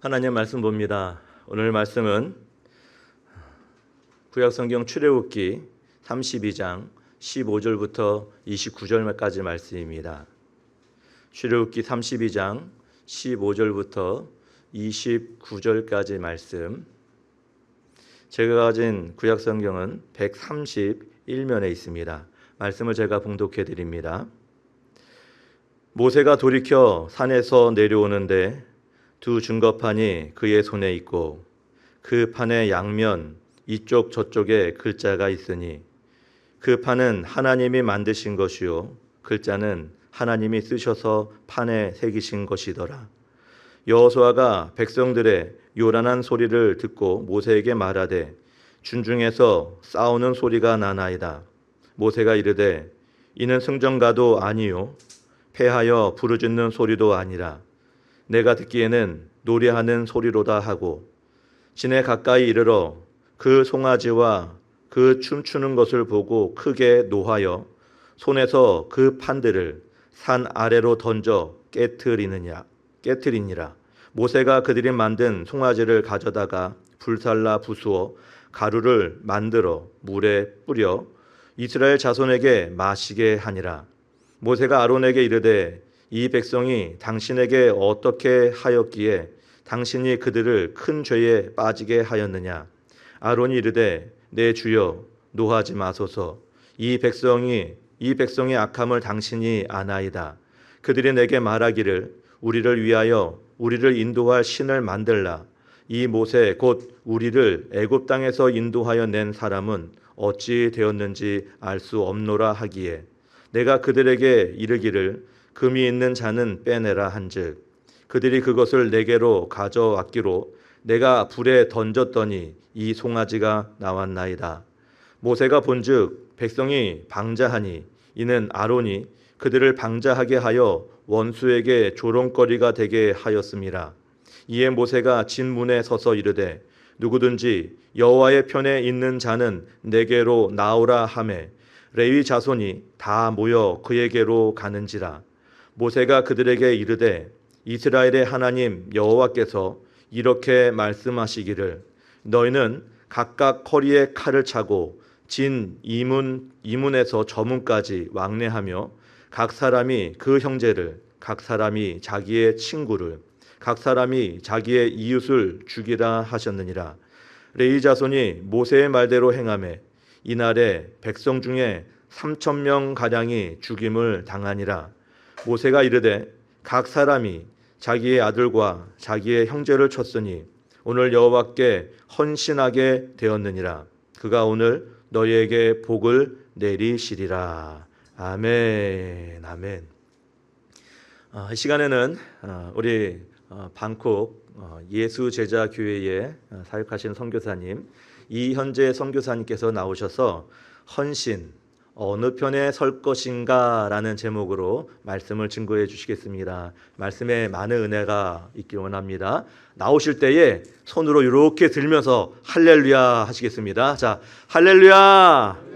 하나님 말씀 봅니다. 오늘 말씀은 구약성경 출애굽기 32장 15절부터 29절까지 말씀입니다. 출애굽기 32장 15절부터 29절까지 말씀. 제가 가진 구약성경은 131면에 있습니다. 말씀을 제가 봉독해 드립니다. 모세가 돌이켜 산에서 내려오는데 두 증거판이 그의 손에 있고 그 판의 양면 이쪽 저쪽에 글자가 있으니 그 판은 하나님이 만드신 것이요 글자는 하나님이 쓰셔서 판에 새기신 것이더라. 여호수아가 백성들의 요란한 소리를 듣고 모세에게 말하되 준중에서 싸우는 소리가 나나이다. 모세가 이르되 이는 승전가도 아니요 패하여 부르짖는 소리도 아니라 내가 듣기에는 노래하는 소리로다 하고 진에 가까이 이르러 그 송아지와 그 춤추는 것을 보고 크게 노하여 손에서 그 판들을 산 아래로 던져 깨트리니라. 모세가 그들이 만든 송아지를 가져다가 불살라 부수어 가루를 만들어 물에 뿌려 이스라엘 자손에게 마시게 하니라. 모세가 아론에게 이르되 이 백성이 당신에게 어떻게 하였기에 당신이 그들을 큰 죄에 빠지게 하였느냐. 아론이 이르되 내 주여 노하지 마소서. 이 백성의 악함을 당신이 아나이다. 그들이 내게 말하기를 우리를 위하여 우리를 인도할 신을 만들라. 이 모세 곧 우리를 애굽 땅에서 인도하여 낸 사람은 어찌 되었는지 알 수 없노라 하기에 내가 그들에게 이르기를 금이 있는 자는 빼내라 한즉 그들이 그것을 내게로 가져왔기로 내가 불에 던졌더니 이 송아지가 나왔나이다. 모세가 본즉 백성이 방자하니 이는 아론이 그들을 방자하게 하여 원수에게 조롱거리가 되게 하였음이라. 이에 모세가 진 문에 서서 이르되 누구든지 여호와의 편에 있는 자는 내게로 나오라 하매 레위 자손이 다 모여 그에게로 가는지라. 모세가 그들에게 이르되 이스라엘의 하나님 여호와께서 이렇게 말씀하시기를 너희는 각각 허리에 칼을 차고 진 이문에서 저문까지 왕래하며 각 사람이 그 형제를 각 사람이 자기의 친구를 각 사람이 자기의 이웃을 죽이라 하셨느니라. 레위 자손이 모세의 말대로 행하매 이날에 백성 중에 3,000명 가량이 죽임을 당하니라. 모세가 이르되 각 사람이 자기의 아들과 자기의 형제를 쳤으니 오늘 여호와께 헌신하게 되었느니라. 그가 오늘 너희에게 복을 내리시리라. 아멘. 아멘. 이 시간에는 우리 방콕 예수제자교회에 사역하시는 선교사님 이현재 선교사님께서 나오셔서 헌신 어느 편에 설 것인가 라는 제목으로 말씀을 증거해 주시겠습니다. 말씀에 많은 은혜가 있길 원합니다. 나오실 때에 손으로 이렇게 들면서 할렐루야 하시겠습니다. 자, 할렐루야.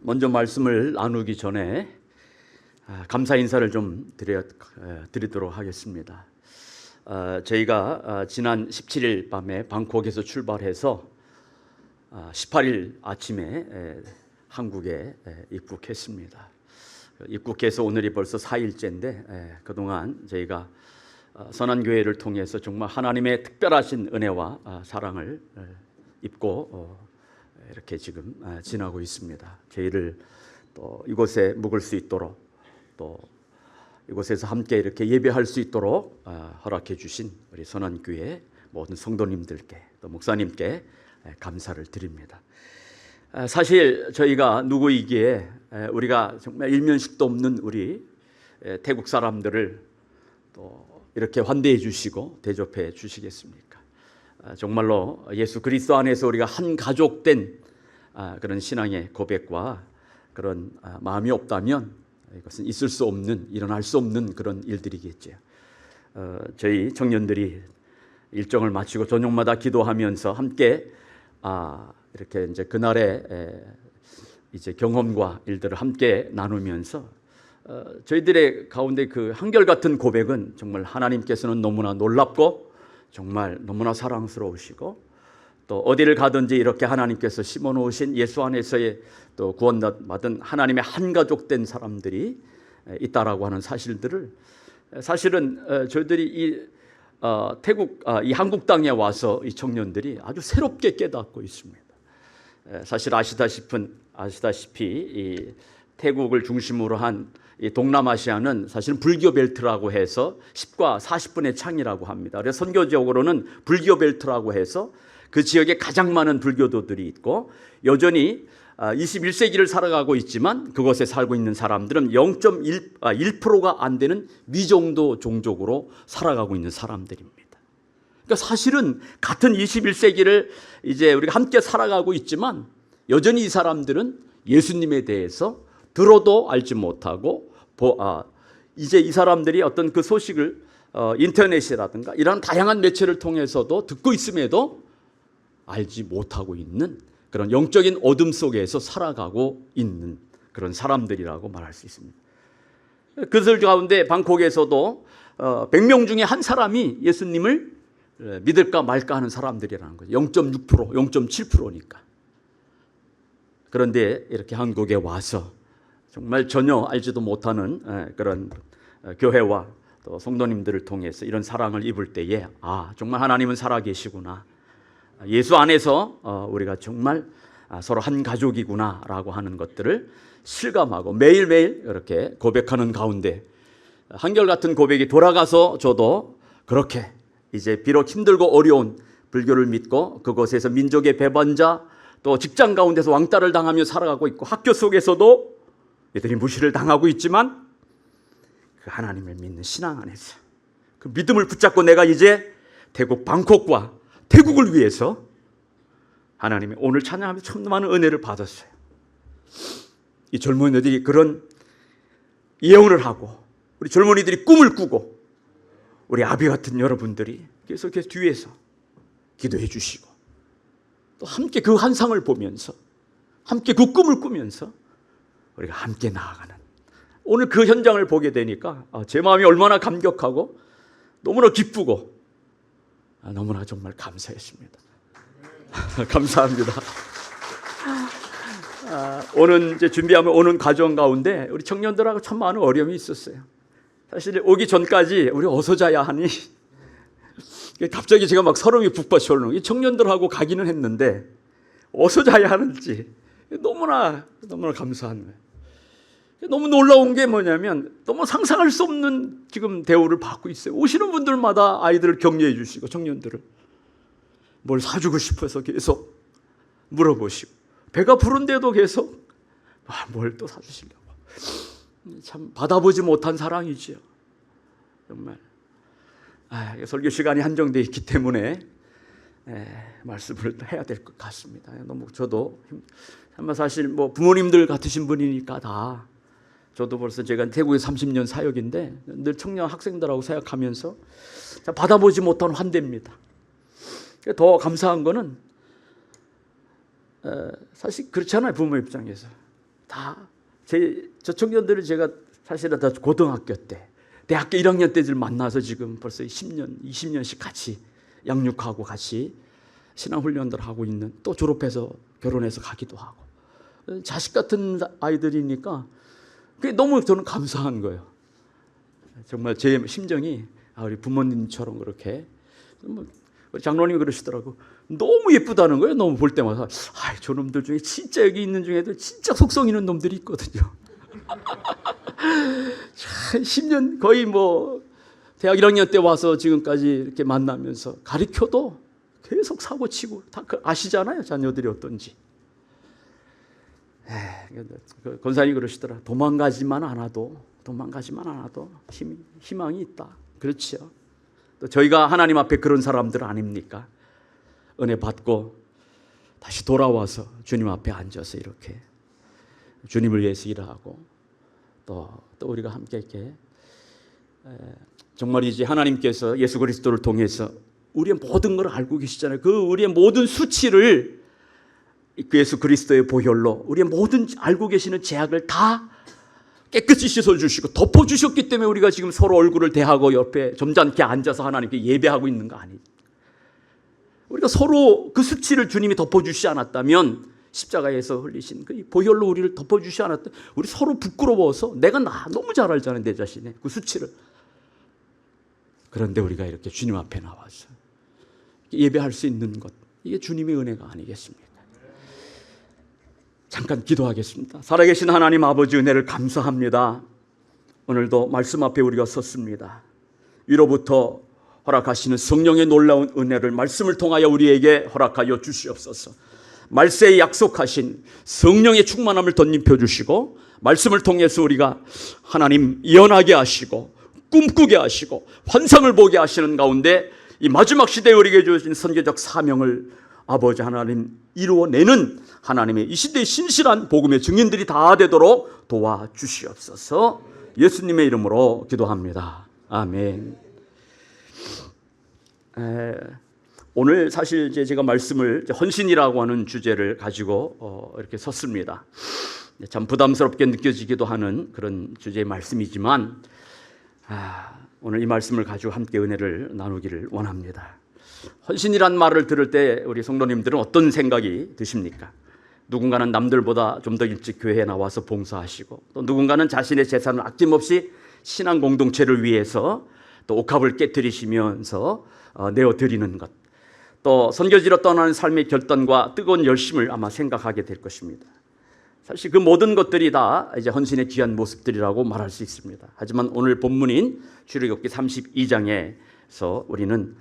먼저 말씀을 나누기 전에 감사 인사를 좀 드리도록 하겠습니다. 저희가 지난 17일 밤에 방콕에서 출발해서 18일 아침에 한국에 입국했습니다. 입국해서 오늘이 벌써 4일째인데 그동안 저희가 선한교회를 통해서 정말 하나님의 특별하신 은혜와 사랑을 입고 이렇게 지금 지나고 있습니다. 저희를 또 이곳에 묵을 수 있도록 또 이곳에서 함께 이렇게 예배할 수 있도록 허락해 주신 우리 선한교회 모든 성도님들께 또 목사님께 감사를 드립니다. 사실 저희가 누구이기에 우리가 정말 일면식도 없는 우리 태국 사람들을 또 이렇게 환대해 주시고 대접해 주시겠습니까? 정말로 예수 그리스도 안에서 우리가 한 가족된 그런 신앙의 고백과 그런 마음이 없다면 이것은 있을 수 없는, 일어날 수 없는 그런 일들이겠죠. 저희 청년들이 일정을 마치고 저녁마다 기도하면서 함께 이렇게 이제 그날의 이제 경험과 일들을 함께 나누면서 저희들의 가운데 그 한결같은 고백은 정말 하나님께서는 너무나 놀랍고 정말 너무나 사랑스러우시고 또 어디를 가든지 이렇게 하나님께서 심어놓으신 예수 안에서의 또 구원받은 하나님의 한 가족 된 사람들이 있다라고 하는 사실들을 사실은 저희들이 이 태국 이 한국 땅에 와서 이 청년들이 아주 새롭게 깨닫고 있습니다. 사실 아시다시피 이 태국을 중심으로 한 이 동남아시아는 사실은 불교 벨트라고 해서 10과 40분의 창이라고 합니다. 그래서 선교적으로는 불교 벨트라고 해서 그 지역에 가장 많은 불교도들이 있고 여전히 21세기를 살아가고 있지만 그곳에 살고 있는 사람들은 0.1%가 안 되는 미정도 종족으로 살아가고 있는 사람들입니다. 그러니까 사실은 같은 21세기를 이제 우리가 함께 살아가고 있지만 여전히 이 사람들은 예수님에 대해서 들어도 알지 못하고 이제 이 사람들이 어떤 그 소식을 인터넷이라든가 이런 다양한 매체를 통해서도 듣고 있음에도 알지 못하고 있는 그런 영적인 어둠 속에서 살아가고 있는 그런 사람들이라고 말할 수 있습니다. 그들 가운데 방콕에서도 100명 중에 한 사람이 예수님을 믿을까 말까 하는 사람들이라는 거죠. 0.6%, 0.7%니까. 그런데 이렇게 한국에 와서 정말 전혀 알지도 못하는 그런 교회와 또 성도님들을 통해서 이런 사랑을 입을 때에 정말 하나님은 살아계시구나. 예수 안에서 우리가 정말 서로 한 가족이구나라고 하는 것들을 실감하고 매일매일 이렇게 고백하는 가운데 한결같은 고백이 돌아가서 저도 그렇게 이제 비록 힘들고 어려운 불교를 믿고 그곳에서 민족의 배반자 또 직장 가운데서 왕따를 당하며 살아가고 있고 학교 속에서도 이들이 무시를 당하고 있지만 그 하나님을 믿는 신앙 안에서 그 믿음을 붙잡고 내가 이제 태국 방콕과 태국을 위해서 하나님이 오늘 찬양하면서 참 많은 은혜를 받았어요. 이 젊은이들이 그런 예언을 하고 우리 젊은이들이 꿈을 꾸고 우리 아비 같은 여러분들이 계속해서 뒤에서 기도해 주시고 또 함께 그 환상을 보면서 함께 그 꿈을 꾸면서 우리가 함께 나아가는 오늘 그 현장을 보게 되니까 제 마음이 얼마나 감격하고 너무나 기쁘고 너무나 정말 감사했습니다. 감사합니다. 오늘 이제 준비하면 오는 과정 가운데 우리 청년들하고 참 많은 어려움이 있었어요. 사실 오기 전까지 우리 어서 자야 하니 갑자기 제가 막 서름이 북받쳐 오르는 청년들하고 가기는 했는데 어서 자야 하는지 너무나 감사한 거예요. 너무 놀라운 게 뭐냐면 너무 상상할 수 없는 지금 대우를 받고 있어요. 오시는 분들마다 아이들을 격려해 주시고 청년들을 뭘 사주고 싶어서 계속 물어보시고 배가 부른데도 계속 뭘 또 사주시려고 참 받아보지 못한 사랑이지요. 정말 설교 시간이 한정되어 있기 때문에 말씀을 해야 될 것 같습니다. 너무 저도 사실 뭐 부모님들 같으신 분이니까 다 저도 벌써 제가 태국에 30년 사역인데 늘 청년 학생들하고 사역하면서 받아보지 못한 환대입니다. 더 감사한 거는 사실 그렇잖아요. 부모 입장에서 저 청년들을 제가 사실은 다 고등학교 때 대학교 1학년 때들 만나서 지금 벌써 10년, 20년씩 같이 양육하고 같이 신앙훈련들 하고 있는 또 졸업해서 결혼해서 가기도 하고 자식 같은 아이들이니까 그게 너무 저는 감사한 거예요. 정말 제 심정이 우리 부모님처럼 그렇게 장로님이 그러시더라고. 너무 예쁘다는 거예요. 너무 볼 때마다 저놈들 중에 진짜 여기 있는 중에도 진짜 속성 있는 놈들이 있거든요. 10년 거의 뭐 대학 1학년 때 와서 지금까지 이렇게 만나면서 가르쳐도 계속 사고치고 다 아시잖아요. 자녀들이 어떤지. 권사님이 그러시더라. 도망가지만 않아도 희망이 있다. 그렇죠. 또 저희가 하나님 앞에 그런 사람들 아닙니까? 은혜 받고 다시 돌아와서 주님 앞에 앉아서 이렇게 주님을 위해서 일하고 또 우리가 함께 이렇게 정말이지 하나님께서 예수 그리스도를 통해서 우리의 모든 걸 알고 계시잖아요. 그 우리의 모든 수치를 그 예수 그리스도의 보혈로 우리의 모든 알고 계시는 죄악을 다 깨끗이 씻어주시고 덮어주셨기 때문에 우리가 지금 서로 얼굴을 대하고 옆에 점잖게 앉아서 하나님께 예배하고 있는 거 아니에요. 우리가 서로 그 수치를 주님이 덮어주시지 않았다면, 십자가에서 흘리신 그 보혈로 우리를 덮어주시지 않았다면 우리 서로 부끄러워서 내가 너무 잘 알잖아요, 내 자신의 그 수치를. 그런데 우리가 이렇게 주님 앞에 나와서 예배할 수 있는 것, 이게 주님의 은혜가 아니겠습니까? 잠깐 기도하겠습니다. 살아계신 하나님 아버지, 은혜를 감사합니다. 오늘도 말씀 앞에 우리가 섰습니다. 위로부터 허락하시는 성령의 놀라운 은혜를 말씀을 통하여 우리에게 허락하여 주시옵소서. 말세에 약속하신 성령의 충만함을 덧입혀 주시고, 말씀을 통해서 우리가 하나님 예언하게 하시고 꿈꾸게 하시고 환상을 보게 하시는 가운데 이 마지막 시대에 우리에게 주신 선교적 사명을 아버지 하나님 이루어내는 하나님의 이 시대의 신실한 복음의 증인들이 다 되도록 도와주시옵소서. 예수님의 이름으로 기도합니다. 아멘. 오늘 사실 제가 말씀을 헌신이라고 하는 주제를 가지고 이렇게 섰습니다. 참 부담스럽게 느껴지기도 하는 그런 주제의 말씀이지만 오늘 이 말씀을 가지고 함께 은혜를 나누기를 원합니다. 헌신이란 말을 들을 때 우리 성도님들은 어떤 생각이 드십니까? 누군가는 남들보다 좀 더 일찍 교회에 나와서 봉사하시고, 또 누군가는 자신의 재산을 아낌없이 신앙 공동체를 위해서 또 옥합을 깨뜨리시면서 내어드리는 것, 또 선교지로 떠나는 삶의 결단과 뜨거운 열심을 아마 생각하게 될 것입니다. 사실 그 모든 것들이 다 이제 헌신의 귀한 모습들이라고 말할 수 있습니다. 하지만 오늘 본문인 출애굽기 32장에서 우리는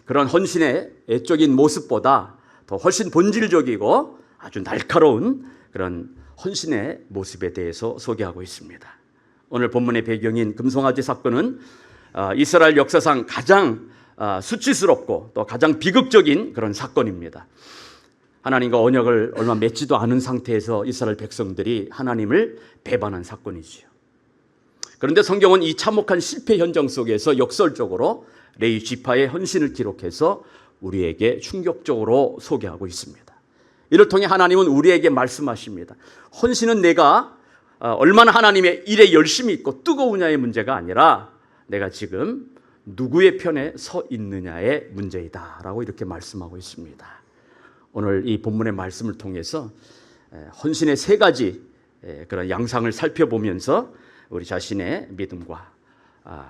그런 헌신의 애적인 모습보다 더 훨씬 본질적이고 아주 날카로운 그런 헌신의 모습에 대해서 소개하고 있습니다. 오늘 본문의 배경인 금송아지 사건은 이스라엘 역사상 가장 수치스럽고 또 가장 비극적인 그런 사건입니다. 하나님과 언약을 얼마 맺지도 않은 상태에서 이스라엘 백성들이 하나님을 배반한 사건이지요. 그런데 성경은 이 참혹한 실패 현장 속에서 역설적으로 레위 지파의 헌신을 기록해서 우리에게 충격적으로 소개하고 있습니다. 이를 통해 하나님은 우리에게 말씀하십니다. 헌신은 내가 얼마나 하나님의 일에 열심히 있고 뜨거우냐의 문제가 아니라 내가 지금 누구의 편에 서 있느냐의 문제이다 라고 이렇게 말씀하고 있습니다. 오늘 이 본문의 말씀을 통해서 헌신의 세 가지 그런 양상을 살펴보면서 우리 자신의 믿음과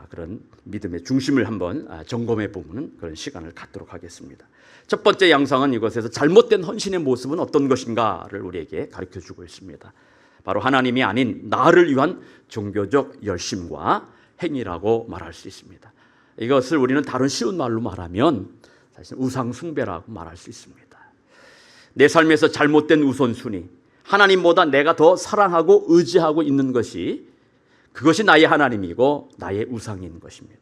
그런 믿음의 중심을 한번 점검해 보는 그런 시간을 갖도록 하겠습니다. 첫 번째 양상은 이것에서 잘못된 헌신의 모습은 어떤 것인가를 우리에게 가르쳐주고 있습니다. 바로 하나님이 아닌 나를 위한 종교적 열심과 행위라고 말할 수 있습니다. 이것을 우리는 다른 쉬운 말로 말하면 사실 우상 숭배라고 말할 수 있습니다. 내 삶에서 잘못된 우선순위, 하나님보다 내가 더 사랑하고 의지하고 있는 것이, 그것이 나의 하나님이고 나의 우상인 것입니다.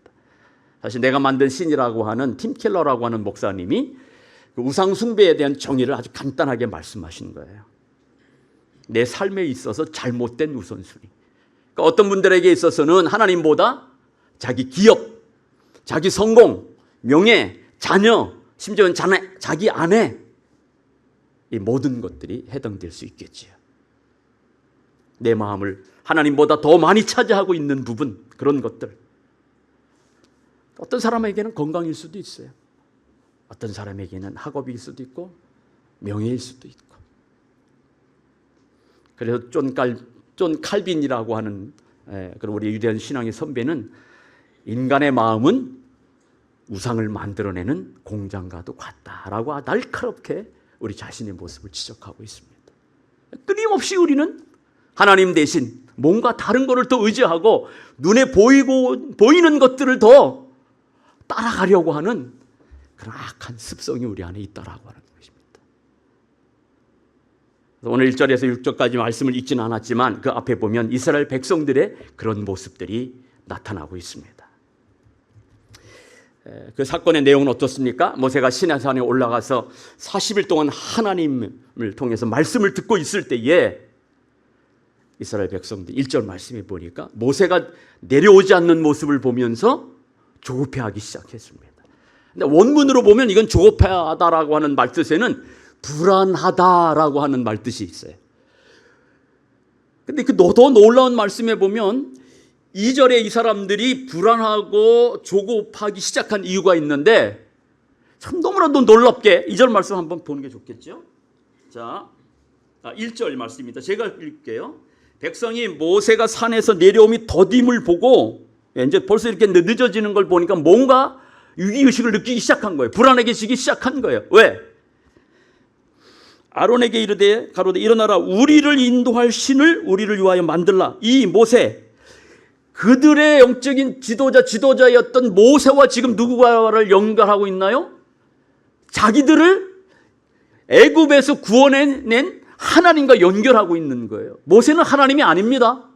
사실 내가 만든 신이라고 하는 팀 켈러라고 하는 목사님이 그 우상 숭배에 대한 정의를 아주 간단하게 말씀하신 거예요. 내 삶에 있어서 잘못된 우선순위. 그러니까 어떤 분들에게 있어서는 하나님보다 자기 기업, 자기 성공, 명예, 자녀, 심지어는 자기 아내, 이 모든 것들이 해당될 수 있겠지요. 내 마음을 하나님보다 더 많이 차지하고 있는 부분, 그런 것들. 어떤 사람에게는 건강일 수도 있어요. 어떤 사람에게는 학업일 수도 있고 명예일 수도 있고. 그래서 존 칼빈이라고 하는 그런 우리 유대한 신앙의 선배는 인간의 마음은 우상을 만들어내는 공장과도 같다라고 날카롭게 우리 자신의 모습을 지적하고 있습니다. 끊임없이 우리는 하나님 대신 뭔가 다른 것을 더 의지하고 눈에 보이는 것들을 더 따라가려고 하는 그런 악한 습성이 우리 안에 있다라고 하는 것입니다. 오늘 1절에서 6절까지 말씀을 읽지는 않았지만 그 앞에 보면 이스라엘 백성들의 그런 모습들이 나타나고 있습니다. 그 사건의 내용은 어떻습니까? 모세가 시내산에 올라가서 40일 동안 하나님을 통해서 말씀을 듣고 있을 때에 이스라엘 백성들 1절 말씀에 보니까 모세가 내려오지 않는 모습을 보면서 조급해하기 시작했습니다. 근데 원문으로 보면 이건 조급해하다라고 하는 말뜻에는 불안하다라고 하는 말뜻이 있어요. 근데 그 더 놀라운 말씀에 보면 2절에 이 사람들이 불안하고 조급하기 시작한 이유가 있는데 참 너무나도 놀랍게 2절 말씀 한번 보는 게 좋겠죠. 자, 1절 말씀입니다. 제가 읽을게요. 백성이 모세가 산에서 내려옴이 더딤을 보고 이제 벌써 이렇게 늦어지는 걸 보니까 뭔가 위기의식을 느끼기 시작한 거예요. 불안해지기 시작한 거예요. 왜? 아론에게 이르되 가로되 일어나라 우리를 인도할 신을 우리를 위하여 만들라. 이 모세 그들의 영적인 지도자였던 모세와 지금 누구와를 연결하고 있나요? 자기들을 애굽에서 구원해낸 하나님과 연결하고 있는 거예요. 모세는 하나님이 아닙니다.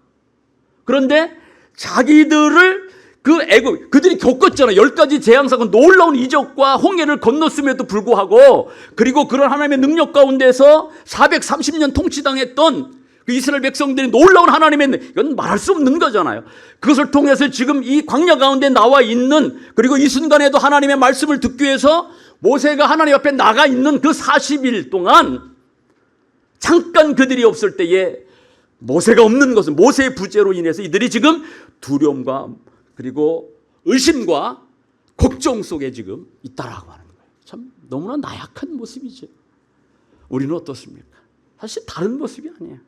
그런데 자기들을 그 애굽, 그들이 겪었잖아요. 10가지 재앙사건, 놀라운 이적과 홍해를 건넜음에도 불구하고, 그리고 그런 하나님의 능력 가운데서 430년 통치당했던 그 이스라엘 백성들이 놀라운 하나님의, 이건 말할 수 없는 거잖아요. 그것을 통해서 지금 이 광야 가운데 나와 있는, 그리고 이 순간에도 하나님의 말씀을 듣기 위해서 모세가 하나님 앞에 나가 있는 그 40일 동안 잠깐 그들이 없을 때에 모세가 없는 것은 모세의 부재로 인해서 이들이 지금 두려움과 그리고 의심과 걱정 속에 지금 있다라고 하는 거예요. 참 너무나 나약한 모습이죠. 우리는 어떻습니까? 사실 다른 모습이 아니에요.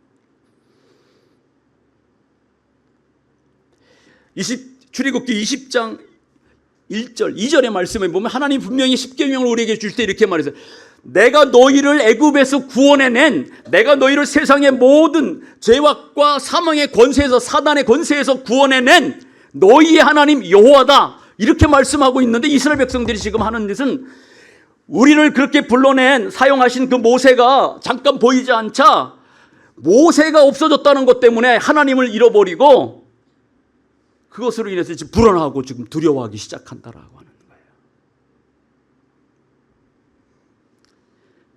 출애굽기 20장 1절, 2절의 말씀에 보면 하나님 분명히 십계명을 우리에게 줄 때 이렇게 말했어요. 내가 너희를 애굽에서 구원해낸, 내가 너희를 세상의 모든 죄악과 사망의 권세에서, 사단의 권세에서 구원해낸 너희의 하나님 여호와다, 이렇게 말씀하고 있는데 이스라엘 백성들이 지금 하는 것은 우리를 그렇게 불러낸 사용하신 그 모세가 잠깐 보이지 않자 모세가 없어졌다는 것 때문에 하나님을 잃어버리고 그것으로 인해서 지금 불안하고 지금 두려워하기 시작한다라고 하는 거예요.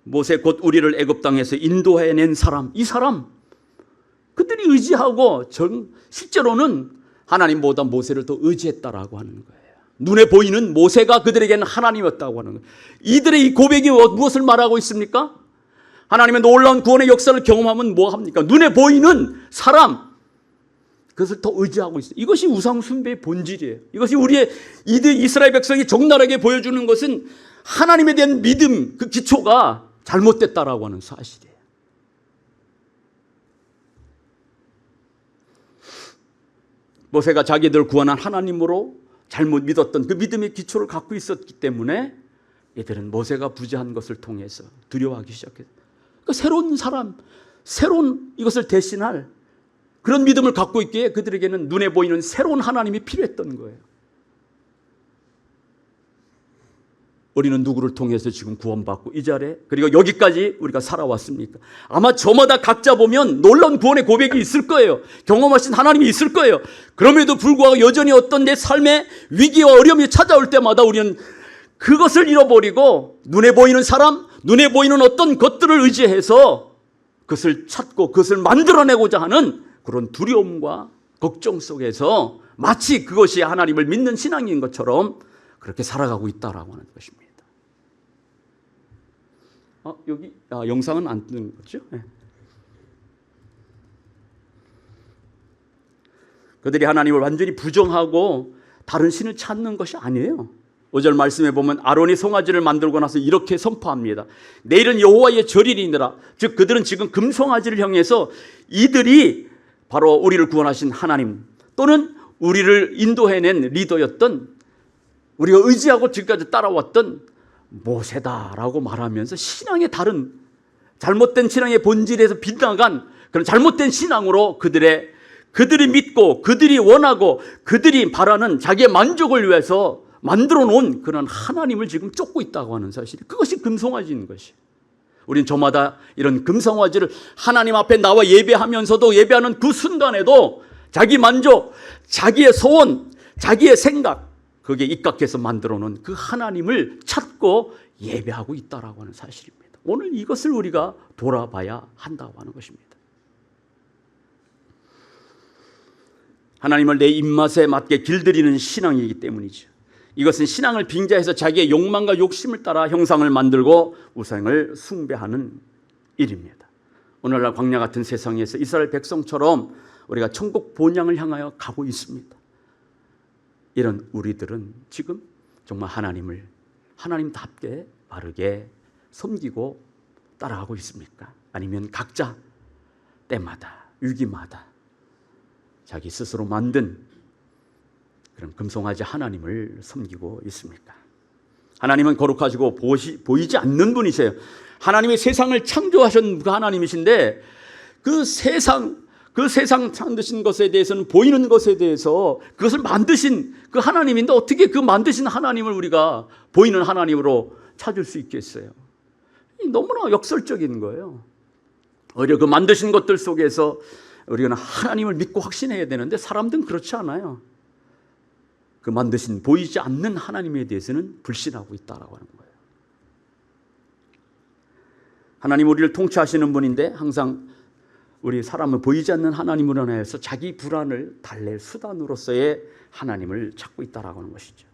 모세 곧 우리를 애굽 땅에서 인도해낸 사람, 이 사람 그들이 의지하고 실제로는 하나님보다 모세를 더 의지했다라고 하는 거예요. 눈에 보이는 모세가 그들에게는 하나님이었다고 하는 거예요. 이들의 이 고백이 무엇을 말하고 있습니까? 하나님의 놀라운 구원의 역사를 경험하면 뭐 합니까? 눈에 보이는 사람, 그것을 더 의지하고 있어요. 이것이 우상숭배의 본질이에요. 이것이 우리의 이스라엘 백성이 적나라하게 보여주는 것은 하나님에 대한 믿음, 그 기초가 잘못됐다라고 하는 사실이에요. 모세가 자기들을 구원한 하나님으로 잘못 믿었던 그 믿음의 기초를 갖고 있었기 때문에 이들은 모세가 부재한 것을 통해서 두려워하기 시작했어요. 그러니까 새로운 사람, 새로운 이것을 대신할 그런 믿음을 갖고 있기에 그들에게는 눈에 보이는 새로운 하나님이 필요했던 거예요. 우리는 누구를 통해서 지금 구원받고 이 자리에 그리고 여기까지 우리가 살아왔습니까? 아마 저마다 각자 보면 놀라운 구원의 고백이 있을 거예요. 경험하신 하나님이 있을 거예요. 그럼에도 불구하고 여전히 어떤 내 삶의 위기와 어려움이 찾아올 때마다 우리는 그것을 잃어버리고 눈에 보이는 사람, 눈에 보이는 어떤 것들을 의지해서 그것을 찾고 그것을 만들어내고자 하는 그런 두려움과 걱정 속에서 마치 그것이 하나님을 믿는 신앙인 것처럼 그렇게 살아가고 있다라고 하는 것입니다. 여기 영상은 안 뜨는 거죠? 네. 그들이 하나님을 완전히 부정하고 다른 신을 찾는 것이 아니에요. 5절 말씀에 보면 아론이 송아지를 만들고 나서 이렇게 선포합니다. 내일은 여호와의 절일이니라. 즉 그들은 지금 금송아지를 향해서 이들이 바로 우리를 구원하신 하나님 또는 우리를 인도해낸 리더였던 우리가 의지하고 지금까지 따라왔던 모세다라고 말하면서 신앙의 다른 잘못된 신앙의 본질에서 빗나간 그런 잘못된 신앙으로 그들이 믿고 그들이 원하고 그들이 바라는 자기의 만족을 위해서 만들어 놓은 그런 하나님을 지금 쫓고 있다고 하는 사실이 그것이 금송아지인 것이에요. 우린 저마다 이런 금송아지를 하나님 앞에 나와 예배하면서도 예배하는 그 순간에도 자기 만족, 자기의 소원, 자기의 생각 거기에 입각해서 만들어 놓은 그 하나님을 찾고 예배하고 있다라고 하는 사실입니다. 오늘 이것을 우리가 돌아봐야 한다고 하는 것입니다. 하나님을 내 입맛에 맞게 길들이는 신앙이기 때문이죠. 이것은 신앙을 빙자해서 자기의 욕망과 욕심을 따라 형상을 만들고 우상을 숭배하는 일입니다. 오늘날 광야 같은 세상에서 이스라엘 백성처럼 우리가 천국 본향을 향하여 가고 있습니다. 이런 우리들은 지금 정말 하나님을 하나님답게 바르게 섬기고 따라가고 있습니까? 아니면 각자 때마다 위기마다 자기 스스로 만든 그런 금송아지 하나님을 섬기고 있습니까? 하나님은 거룩하시고 보이지 않는 분이세요. 하나님의 세상을 창조하신 그 하나님이신데 그 세상 만드신 것에 대해서는 보이는 것에 대해서 그것을 만드신 그 하나님인데 어떻게 그 만드신 하나님을 우리가 보이는 하나님으로 찾을 수 있겠어요? 너무나 역설적인 거예요. 오히려 그 만드신 것들 속에서 우리가 하나님을 믿고 확신해야 되는데 사람들은 그렇지 않아요. 그 만드신 보이지 않는 하나님에 대해서는 불신하고 있다라고 하는 거예요. 하나님 우리를 통치하시는 분인데 항상 우리 사람은 보이지 않는 하나님으로 인해서 자기 불안을 달랠 수단으로서의 하나님을 찾고 있다라고 하는 것이죠.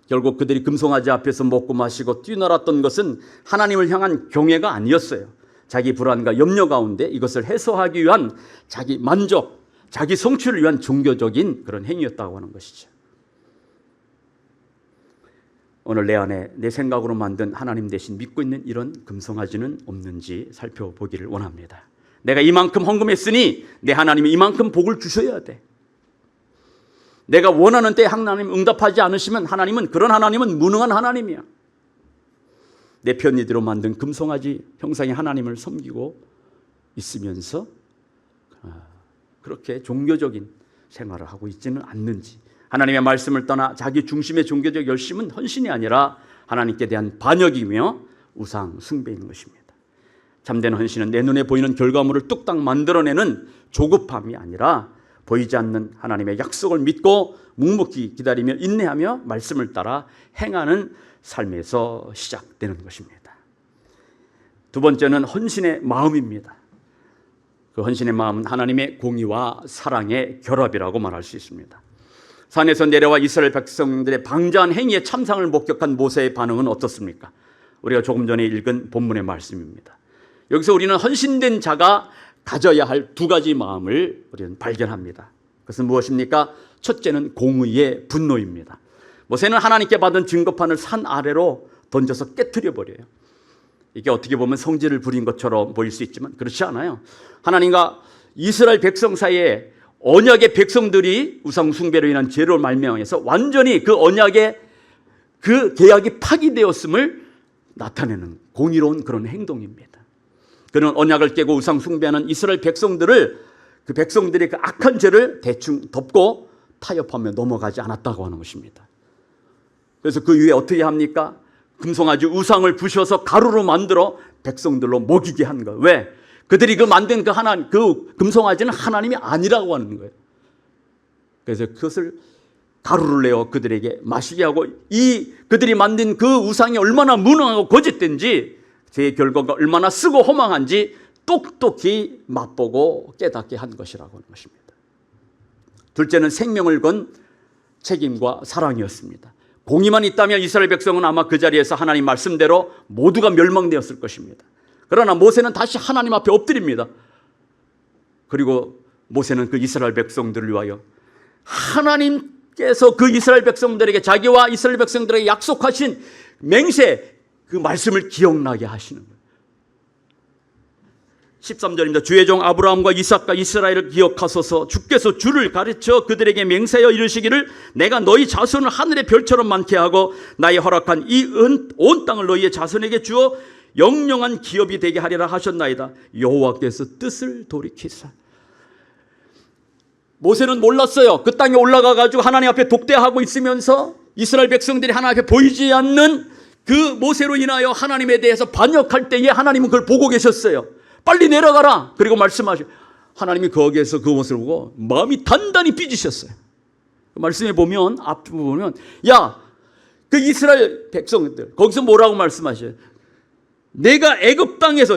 결국 그들이 금송아지 앞에서 먹고 마시고 뛰놀았던 것은 하나님을 향한 경외가 아니었어요. 자기 불안과 염려 가운데 이것을 해소하기 위한 자기 만족, 자기 성취를 위한 종교적인 그런 행위였다고 하는 것이죠. 오늘 내 안에 내 생각으로 만든 하나님 대신 믿고 있는 이런 금송아지는 없는지 살펴보기를 원합니다. 내가 이만큼 헌금했으니 내 하나님이 이만큼 복을 주셔야 돼. 내가 원하는 때에 하나님 응답하지 않으시면 하나님은 그런 하나님은 무능한 하나님이야. 내 편의대로 만든 금송아지 형상의 하나님을 섬기고 있으면서 그렇게 종교적인 생활을 하고 있지는 않는지, 하나님의 말씀을 떠나 자기 중심의 종교적 열심은 헌신이 아니라 하나님께 대한 반역이며 우상 숭배인 것입니다. 참된 헌신은 내 눈에 보이는 결과물을 뚝딱 만들어내는 조급함이 아니라 보이지 않는 하나님의 약속을 믿고 묵묵히 기다리며 인내하며 말씀을 따라 행하는 삶에서 시작되는 것입니다. 두 번째는 헌신의 마음입니다. 그 헌신의 마음은 하나님의 공의와 사랑의 결합이라고 말할 수 있습니다. 산에서 내려와 이스라엘 백성들의 방자한 행위에 참상을 목격한 모세의 반응은 어떻습니까? 우리가 조금 전에 읽은 본문의 말씀입니다. 여기서 우리는 헌신된 자가 가져야 할 두 가지 마음을 우리는 발견합니다. 그것은 무엇입니까? 첫째는 공의의 분노입니다. 모세는 하나님께 받은 증거판을 산 아래로 던져서 깨트려 버려요. 이게 어떻게 보면 성질을 부린 것처럼 보일 수 있지만 그렇지 않아요. 하나님과 이스라엘 백성 사이에 언약의 백성들이 우상 숭배로 인한 죄로 말미암아서 완전히 그 언약의 그 계약이 파기되었음을 나타내는 공의로운 그런 행동입니다. 그는 언약을 깨고 우상 숭배하는 이스라엘 백성들을 그 백성들의 그 악한 죄를 대충 덮고 타협하며 넘어가지 않았다고 하는 것입니다. 그래서 그 이후에 어떻게 합니까? 금송아지 우상을 부셔서 가루로 만들어 백성들로 먹이게 한 거예요. 왜? 그들이 그 만든 그 금송아지는 하나님이 아니라고 하는 거예요. 그래서 그것을 가루를 내어 그들에게 마시게 하고 그들이 만든 그 우상이 얼마나 무능하고 거짓된지 제 결과가 얼마나 쓰고 허망한지 똑똑히 맛보고 깨닫게 한 것이라고 하는 것입니다. 둘째는 생명을 건 책임과 사랑이었습니다. 공의만 있다면 이스라엘 백성은 아마 그 자리에서 하나님 말씀대로 모두가 멸망되었을 것입니다. 그러나 모세는 다시 하나님 앞에 엎드립니다. 그리고 모세는 그 이스라엘 백성들을 위하여 하나님께서 그 이스라엘 백성들에게 자기와 이스라엘 백성들에게 약속하신 맹세 그 말씀을 기억나게 하시는 거예요. 13절입니다. 주의 종 아브라함과 이삭과 이스라엘을 기억하소서. 주께서 주를 가르쳐 그들에게 맹세하여 이르시기를 내가 너희 자손을 하늘의 별처럼 많게 하고 나의 허락한 이 온 땅을 너희의 자손에게 주어 영영한 기업이 되게 하리라 하셨나이다. 여호와께서 뜻을 돌이키사. 모세는 몰랐어요. 그 땅에 올라가 가지고 하나님 앞에 독대하고 있으면서 이스라엘 백성들이 하나님 앞에 보이지 않는 그 모세로 인하여 하나님에 대해서 반역할 때에 하나님은 그걸 보고 계셨어요. 빨리 내려가라. 그리고 말씀하셔. 하나님이 거기에서 그 모습을 보고 마음이 단단히 삐지셨어요. 그 말씀에 보면 앞부분 보면 그 이스라엘 백성들 거기서 뭐라고 말씀하셔요? 내가 애굽 땅에서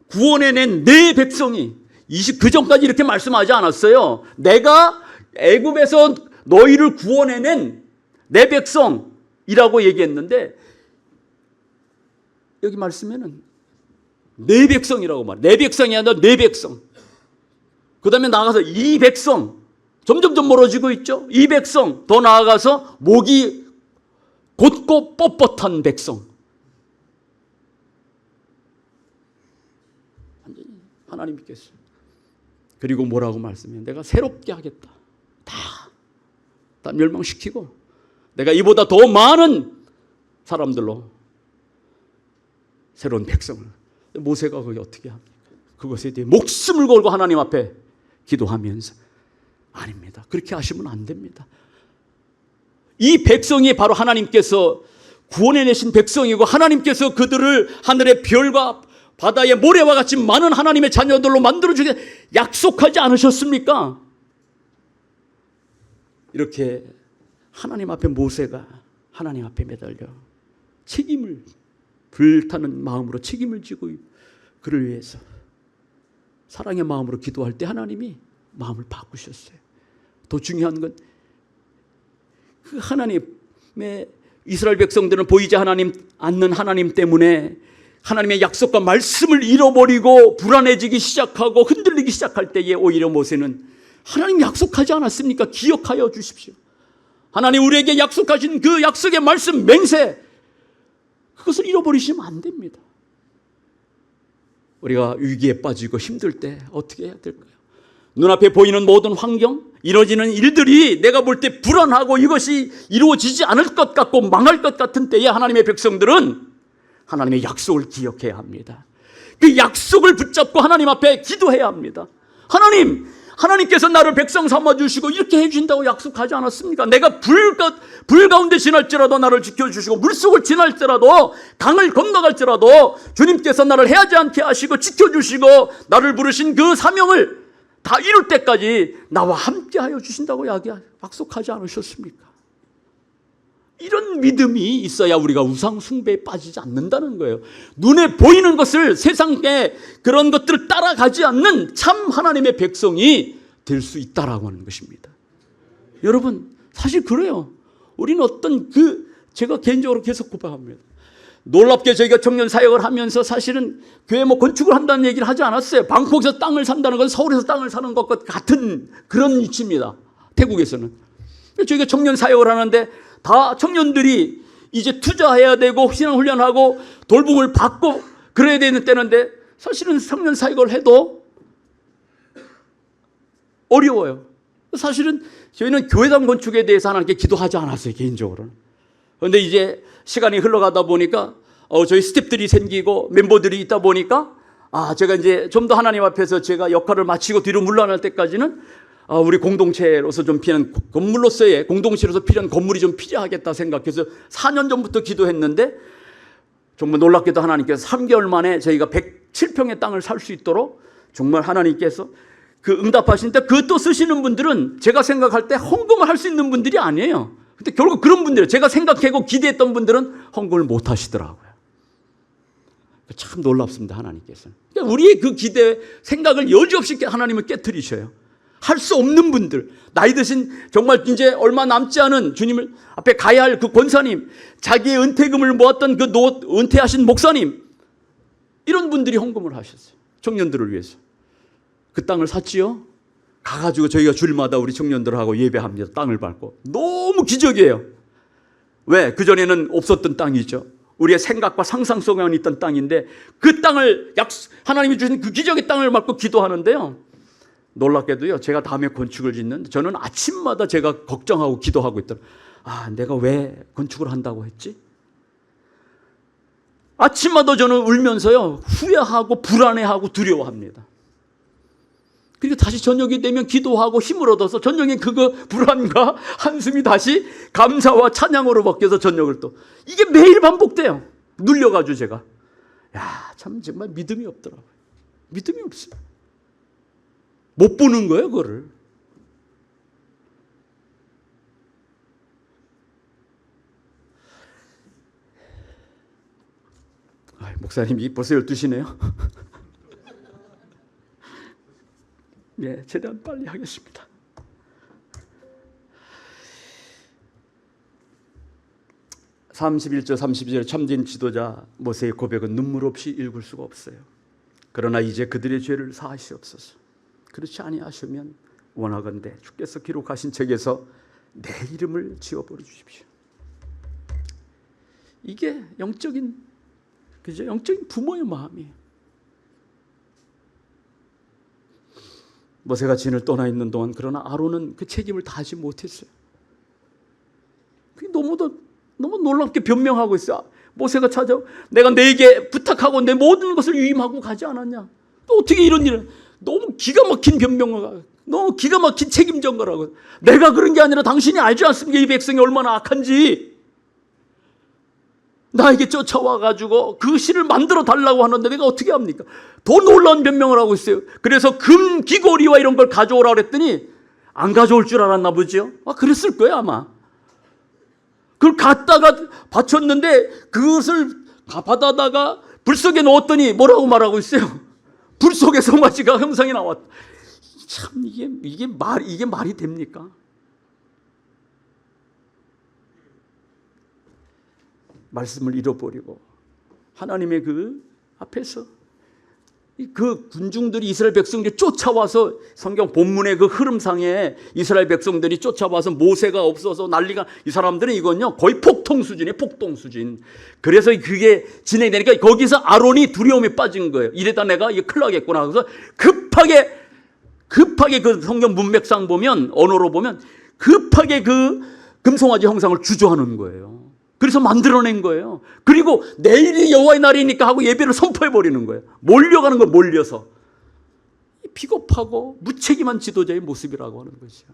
구원해낸 내 백성이 그 전까지 이렇게 말씀하지 않았어요. 내가 애굽에서 너희를 구원해낸 내 백성이라고 얘기했는데 여기 말씀에는 내 백성이라고 말해요. 내 백성이 아니라 내 백성. 그 다음에 나아가서 이 백성, 점점점 멀어지고 있죠. 이 백성, 더 나아가서 목이 곧고 뻣뻣한 백성. 완전히 하나님께서. 그리고 뭐라고 말씀해요? 내가 새롭게 하겠다. 다 멸망시키고 내가 이보다 더 많은 사람들로 새로운 백성을. 모세가 거기 어떻게 합니까? 그것에 대해 목숨을 걸고 하나님 앞에 기도하면서 아닙니다. 그렇게 하시면 안 됩니다. 이 백성이 바로 하나님께서 구원해내신 백성이고 하나님께서 그들을 하늘의 별과 바다의 모래와 같이 많은 하나님의 자녀들로 만들어주게 약속하지 않으셨습니까? 이렇게 하나님 앞에 모세가 하나님 앞에 매달려 책임을 불타는 마음으로 책임을 지고 그를 위해서 사랑의 마음으로 기도할 때 하나님이 마음을 바꾸셨어요. 더 중요한 건 그 하나님의 이스라엘 백성들은 보이지 않는 하나님 때문에 하나님의 약속과 말씀을 잃어버리고 불안해지기 시작하고 흔들리기 시작할 때에 오히려 모세는 하나님 약속하지 않았습니까? 기억하여 주십시오. 하나님 우리에게 약속하신 그 약속의 말씀 맹세 그것을 잃어버리시면 안 됩니다. 우리가 위기에 빠지고 힘들 때 어떻게 해야 될까요? 눈앞에 보이는 모든 환경, 이루어지는 일들이 내가 볼 때 불안하고 이것이 이루어지지 않을 것 같고 망할 것 같은 때에 하나님의 백성들은 하나님의 약속을 기억해야 합니다. 그 약속을 붙잡고 하나님 앞에 기도해야 합니다. 하나님께서 나를 백성 삼아주시고 이렇게 해주신다고 약속하지 않았습니까? 내가 불 가운데 지날지라도 나를 지켜주시고 물속을 지날지라도 강을 건너갈지라도 주님께서 나를 해하지 않게 하시고 지켜주시고 나를 부르신 그 사명을 다 이룰 때까지 나와 함께 하여 주신다고 약속하지 않으셨습니까? 이런 믿음이 있어야 우리가 우상 숭배에 빠지지 않는다는 거예요. 눈에 보이는 것을 세상의 그런 것들을 따라가지 않는 참 하나님의 백성이 될 수 있다라고 하는 것입니다. 여러분 사실 그래요. 우리는 제가 개인적으로 계속 고백합니다. 놀랍게 저희가 청년 사역을 하면서 사실은 교회 건축을 한다는 얘기를 하지 않았어요. 방콕에서 땅을 산다는 건 서울에서 땅을 사는 것과 같은 그런 위치입니다. 태국에서는. 저희가 청년 사역을 하는데 다 청년들이 이제 투자해야 되고 신앙훈련하고 돌봄을 받고 그래야 되는 때인데 사실은 청년 사역을 해도 어려워요. 사실은 저희는 교회당 건축에 대해서 하나님께 기도하지 않았어요. 개인적으로는. 그런데 이제 시간이 흘러가다 보니까 저희 스태프들이 생기고 멤버들이 있다 보니까 제가 이제 좀 더 하나님 앞에서 제가 역할을 마치고 뒤로 물러날 때까지는 우리 공동체로서 좀 필요한 건물로서의 공동체로서 필요한 건물이 좀 필요하겠다 생각해서 4년 전부터 기도했는데 정말 놀랍게도 하나님께서 3개월 만에 저희가 107평의 땅을 살 수 있도록 정말 하나님께서 그 응답하시는데 그것도 쓰시는 분들은 제가 생각할 때 헌금을 할 수 있는 분들이 아니에요. 근데 결국 그런 분들, 제가 생각하고 기대했던 분들은 헌금을 못 하시더라고요. 참 놀랍습니다, 하나님께서는. 그러니까 우리의 그 기대, 생각을 여지없이 하나님은 깨트리셔요. 할 수 없는 분들, 나이 드신 정말 이제 얼마 남지 않은 주님을 앞에 가야 할 그 권사님, 자기의 은퇴금을 모았던 그 은퇴하신 목사님, 이런 분들이 헌금을 하셨어요. 청년들을 위해서. 그 땅을 샀지요. 가가지고 저희가 주일마다 우리 청년들하고 예배합니다. 땅을 밟고. 너무 기적이에요. 왜? 그전에는 없었던 땅이죠. 우리의 생각과 상상 속에만 있던 땅인데 그 땅을 하나님이 주신 그 기적의 땅을 밟고 기도하는데요. 놀랍게도요. 제가 다음에 건축을 짓는데 저는 아침마다 제가 걱정하고 기도하고 있더라고요. 내가 왜 건축을 한다고 했지? 아침마다 저는 울면서요. 후회하고 불안해하고 두려워합니다. 그리고 다시 저녁이 되면 기도하고 힘을 얻어서 저녁에 그거 불안과 한숨이 다시 감사와 찬양으로 바뀌어서 저녁을 또 이게 매일 반복돼요. 눌려가지고 제가 참 정말 믿음이 없더라고요. 믿음이 없어요. 못 보는 거예요, 그거를. 목사님이 벌써 12시네요. 최대한 빨리 하겠습니다. (31절) (32절) 참된 지도자 모세의 고백은 눈물 없이 읽을 수가 없어요. 그러나 이제 그들의 죄를 사하시옵소서. 그렇지 아니하시면 원하건대 주께서 기록하신 책에서 내 이름을 지워버려 주십시오. 이게 영적인 부모의 마음이에요. 모세가 진을 떠나 있는 동안 그러나 아론은 그 책임을 다하지 못했어요. 그게 너무 놀랍게 변명하고 있어요. 모세가 내가 너에게 부탁하고 내 모든 것을 위임하고 가지 않았냐? 또 어떻게 이런 일을? 너무 기가 막힌 변명을, 너무 기가 막힌 책임 전가라고. 내가 그런 게 아니라 당신이 알지 않습니까? 이 백성이 얼마나 악한지. 나에게 쫓아와가지고 그 실을 만들어 달라고 하는데 내가 어떻게 합니까? 더 놀라운 변명을 하고 있어요. 그래서 금 귀고리와 이런 걸 가져오라 그랬더니 안 가져올 줄 알았나 보죠. 그랬을 거예요 아마. 그걸 갖다가 바쳤는데 그것을 받아다가 불 속에 넣었더니 뭐라고 말하고 있어요? 불 속에 송아지가 형상이 나왔다. 참 이게 말이 됩니까? 말씀을 잃어버리고 하나님의 그 앞에서 그 군중들이 이스라엘 백성들이 쫓아와서 성경 본문의 그 흐름상에 이스라엘 백성들이 쫓아와서 모세가 없어서 난리가, 이 사람들은 이건요 거의 폭동 수준이에요. 폭동 수준. 그래서 그게 진행되니까 거기서 아론이 두려움에 빠진 거예요. 이래다 내가 이게 큰일 나겠구나. 그래서 급하게 그 성경 문맥상 보면, 언어로 보면 급하게 그 금송아지 형상을 주저하는 거예요. 그래서 만들어낸 거예요. 그리고 내일이 여호와의 날이니까 하고 예배를 선포해버리는 거예요. 몰려가는 걸 몰려서. 비겁하고 무책임한 지도자의 모습이라고 하는 것이죠.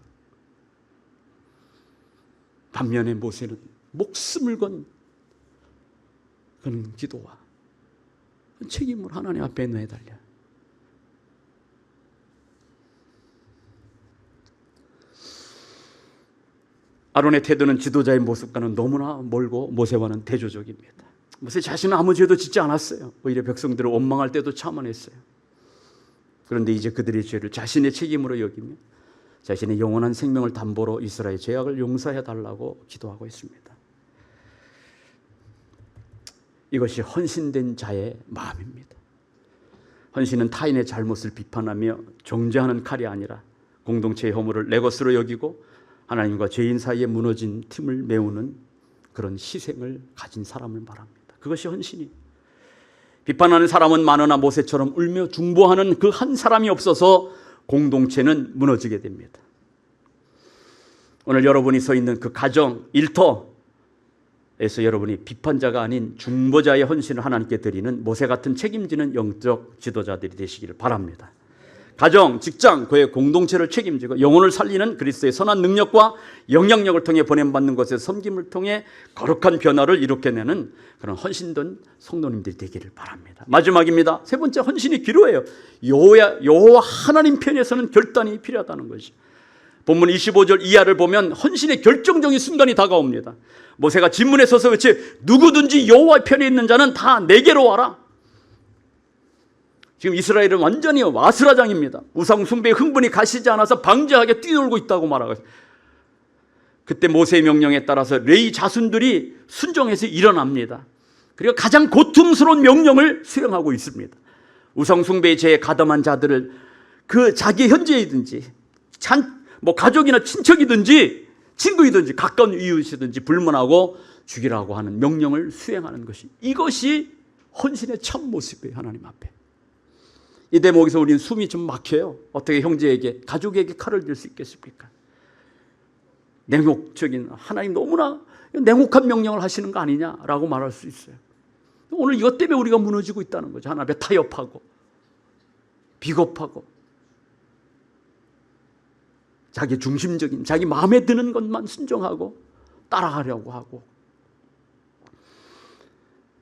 반면에 모세는 목숨을 건 그런 기도와 책임을 하나님 앞에 내달려. 아론의 태도는 지도자의 모습과는 너무나 멀고 모세와는 대조적입니다. 모세 자신은 아무 죄도 짓지 않았어요. 오히려 백성들을 원망할 때도 참아냈어요. 그런데 이제 그들의 죄를 자신의 책임으로 여기며 자신의 영원한 생명을 담보로 이스라엘 죄악을 용서해달라고 기도하고 있습니다. 이것이 헌신된 자의 마음입니다. 헌신은 타인의 잘못을 비판하며 정죄하는 칼이 아니라 공동체의 허물을 내 것으로 여기고 하나님과 죄인 사이에 무너진 틈을 메우는 그런 희생을 가진 사람을 말합니다. 그것이 헌신이. 비판하는 사람은 많으나 모세처럼 울며 중보하는 그 한 사람이 없어서 공동체는 무너지게 됩니다. 오늘 여러분이 서 있는 그 가정, 일터에서 여러분이 비판자가 아닌 중보자의 헌신을 하나님께 드리는 모세 같은 책임지는 영적 지도자들이 되시기를 바랍니다. 가정, 직장, 그의 공동체를 책임지고 영혼을 살리는 그리스도의 선한 능력과 영향력을 통해 보냄받는 것의 섬김을 통해 거룩한 변화를 일으켜내는 그런 헌신된 성도님들이 되기를 바랍니다. 마지막입니다. 세 번째, 헌신이 기로예요. 여호와 하나님 편에서는 결단이 필요하다는 것이죠. 본문 25절 이하를 보면 헌신의 결정적인 순간이 다가옵니다. 모세가 진문에 서서 외치 누구든지 여호와 편에 있는 자는 다 내게로 와라. 지금 이스라엘은 완전히 와스라장입니다. 우상 숭배에 흥분이 가시지 않아서 방자하게 뛰놀고 있다고 말하고 있어요. 그때 모세의 명령에 따라서 레위 자손들이 순종해서 일어납니다. 그리고 가장 고통스러운 명령을 수행하고 있습니다. 우상 숭배의 죄에 가담한 자들을 그 자기 현재이든지 가족이나 친척이든지 친구이든지 가까운 이웃이든지 불문하고 죽이라고 하는 명령을 수행하는 것이, 이것이 헌신의 참 모습이에요. 하나님 앞에. 이 대목에서 우리는 숨이 좀 막혀요. 어떻게 형제에게, 가족에게 칼을 들 수 있겠습니까? 냉혹적인, 하나님 너무나 냉혹한 명령을 하시는 거 아니냐라고 말할 수 있어요. 오늘 이것 때문에 우리가 무너지고 있다는 거죠. 하나님 앞에 타협하고 비겁하고 자기 중심적인, 자기 마음에 드는 것만 순종하고 따라가려고 하고,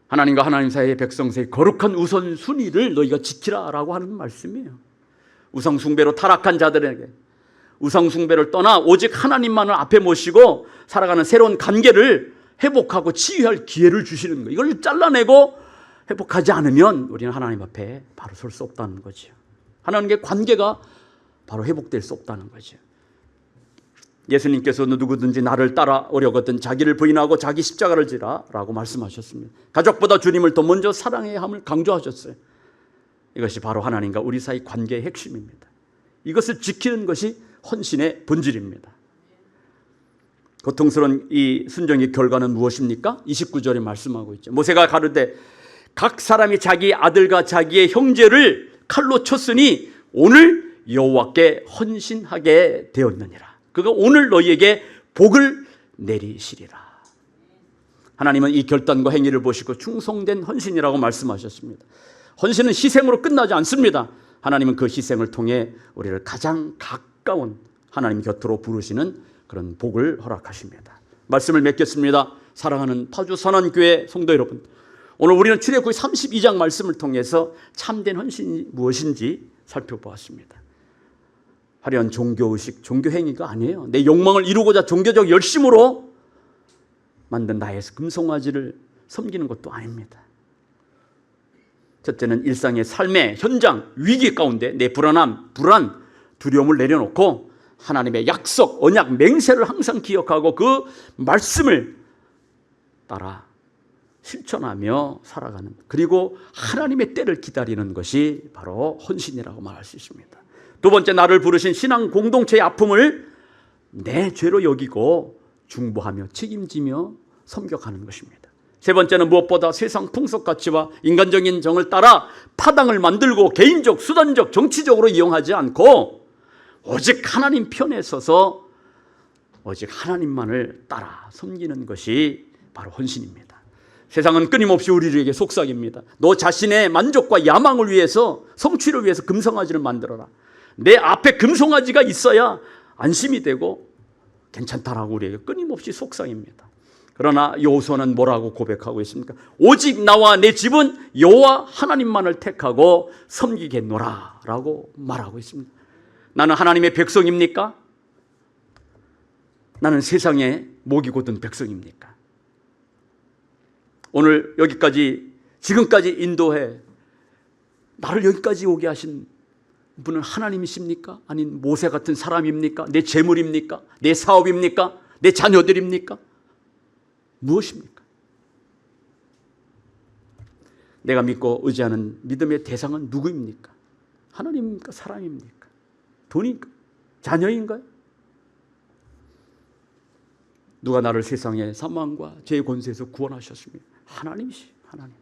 하나님과 하나님 사이의 백성 사이의 거룩한 우선순위를 너희가 지키라라고 하는 말씀이에요. 우상숭배로 타락한 자들에게 우상숭배를 떠나 오직 하나님만을 앞에 모시고 살아가는 새로운 관계를 회복하고 치유할 기회를 주시는 거예요. 이걸 잘라내고 회복하지 않으면 우리는 하나님 앞에 바로 설 수 없다는 거죠. 하나님과의 관계가 바로 회복될 수 없다는 거죠. 예수님께서는 누구든지 나를 따라오려거든 자기를 부인하고 자기 십자가를 지라 라고 말씀하셨습니다. 가족보다 주님을 더 먼저 사랑해야 함을 강조하셨어요. 이것이 바로 하나님과 우리 사이 관계의 핵심입니다. 이것을 지키는 것이 헌신의 본질입니다. 고통스러운 이 순종의 결과는 무엇입니까? 29절에 말씀하고 있죠. 모세가 가르되 각 사람이 자기 아들과 자기의 형제를 칼로 쳤으니 오늘 여호와께 헌신하게 되었느니라. 그가 오늘 너희에게 복을 내리시리라. 하나님은 이 결단과 행위를 보시고 충성된 헌신이라고 말씀하셨습니다. 헌신은 희생으로 끝나지 않습니다. 하나님은 그 희생을 통해 우리를 가장 가까운 하나님 곁으로 부르시는 그런 복을 허락하십니다. 말씀을 맺겠습니다. 사랑하는 파주 선한교회 성도 여러분, 오늘 우리는 출애굽기 32장 말씀을 통해서 참된 헌신이 무엇인지 살펴보았습니다. 화려한 종교의식, 종교행위가 아니에요. 내 욕망을 이루고자 종교적 열심으로 만든 나의 금송아지를 섬기는 것도 아닙니다. 첫째는 일상의 삶의 현장, 위기 가운데 내 불안, 두려움을 내려놓고 하나님의 약속, 언약, 맹세를 항상 기억하고 그 말씀을 따라 실천하며 살아가는, 그리고 하나님의 때를 기다리는 것이 바로 헌신이라고 말할 수 있습니다. 두 번째, 나를 부르신 신앙 공동체의 아픔을 내 죄로 여기고 중보하며 책임지며 섬겨가는 것입니다. 세 번째는 무엇보다 세상 풍속 가치와 인간적인 정을 따라 파당을 만들고 개인적, 수단적, 정치적으로 이용하지 않고 오직 하나님 편에 서서 오직 하나님만을 따라 섬기는 것이 바로 헌신입니다. 세상은 끊임없이 우리에게 속삭입니다. 너 자신의 만족과 야망을 위해서, 성취를 위해서 금송아지를 만들어라. 내 앞에 금송아지가 있어야 안심이 되고 괜찮다라고 우리에게 끊임없이 속삭입니다. 그러나 여호수아는 뭐라고 고백하고 있습니까? 오직 나와 내 집은 여호와 하나님만을 택하고 섬기겠노라 라고 말하고 있습니다. 나는 하나님의 백성입니까? 나는 세상의 목이 곧은 백성입니까? 오늘 여기까지, 지금까지 인도해 나를 여기까지 오게 하신 분은 하나님이십니까? 아닌 모세 같은 사람입니까? 내 재물입니까? 내 사업입니까? 내 자녀들입니까? 무엇입니까? 내가 믿고 의지하는 믿음의 대상은 누구입니까? 하나님입니까? 사람입니까? 돈입니까? 자녀인가요? 누가 나를 세상의 사망과 죄의 권세에서 구원하셨습니까? 하나님이시, 하나님.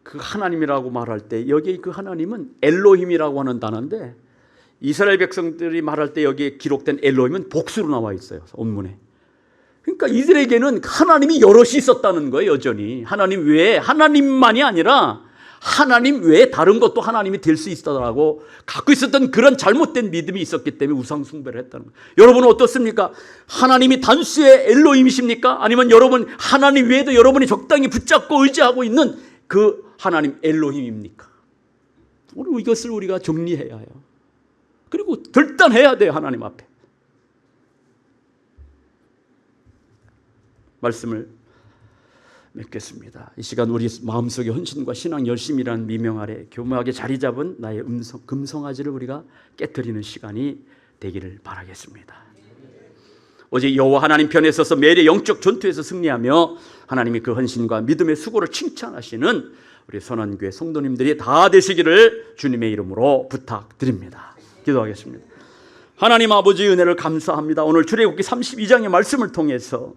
그 하나님이라고 말할 때 여기 그 하나님은 엘로힘이라고 하는 단어인데, 이스라엘 백성들이 말할 때 여기에 기록된 엘로힘은 복수로 나와 있어요, 원문에. 그러니까 이들에게는 하나님이 여럿이 있었다는 거예요. 여전히 하나님 외에, 하나님만이 아니라 하나님 외에 다른 것도 하나님이 될 수 있다라고 갖고 있었던 그런 잘못된 믿음이 있었기 때문에 우상 숭배를 했다는 거예요. 여러분은 어떻습니까? 하나님이 단수의 엘로힘이십니까? 아니면 여러분 하나님 외에도 여러분이 적당히 붙잡고 의지하고 있는 그 하나님 엘로힘입니까? 오늘 이것을 우리가 정리해야 해요. 그리고 결단해야 돼요. 하나님 앞에. 말씀을 맺겠습니다. 이 시간 우리 마음속에 헌신과 신앙 열심이라는 미명 아래 교묘하게 자리 잡은 나의 금송아지를 우리가 깨트리는 시간이 되기를 바라겠습니다. 오직 여호와 하나님 편에 서서 매일의 영적 전투에서 승리하며 하나님이 그 헌신과 믿음의 수고를 칭찬하시는 우리 선한교회 성도님들이 다 되시기를 주님의 이름으로 부탁드립니다. 기도하겠습니다. 하나님 아버지의 은혜를 감사합니다. 오늘 출애굽기 32장의 말씀을 통해서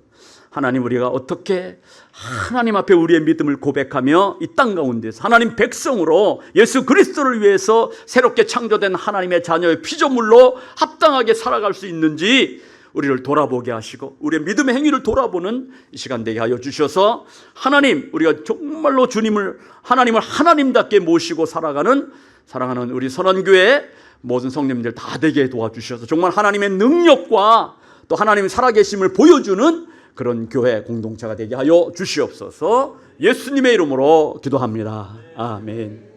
하나님, 우리가 어떻게 하나님 앞에 우리의 믿음을 고백하며 이 땅 가운데서 하나님 백성으로 예수 그리스도를 위해서 새롭게 창조된 하나님의 자녀의 피조물로 합당하게 살아갈 수 있는지 우리를 돌아보게 하시고 우리의 믿음의 행위를 돌아보는 이 시간 되게 하여 주셔서 하나님, 우리가 정말로 주님을, 하나님을 하나님답게 모시고 살아가는 사랑하는 우리 선한교회 모든 성도님들 다 되게 도와주셔서 정말 하나님의 능력과 또 하나님의 살아계심을 보여주는 그런 교회 공동체가 되게 하여 주시옵소서. 예수님의 이름으로 기도합니다. 아멘.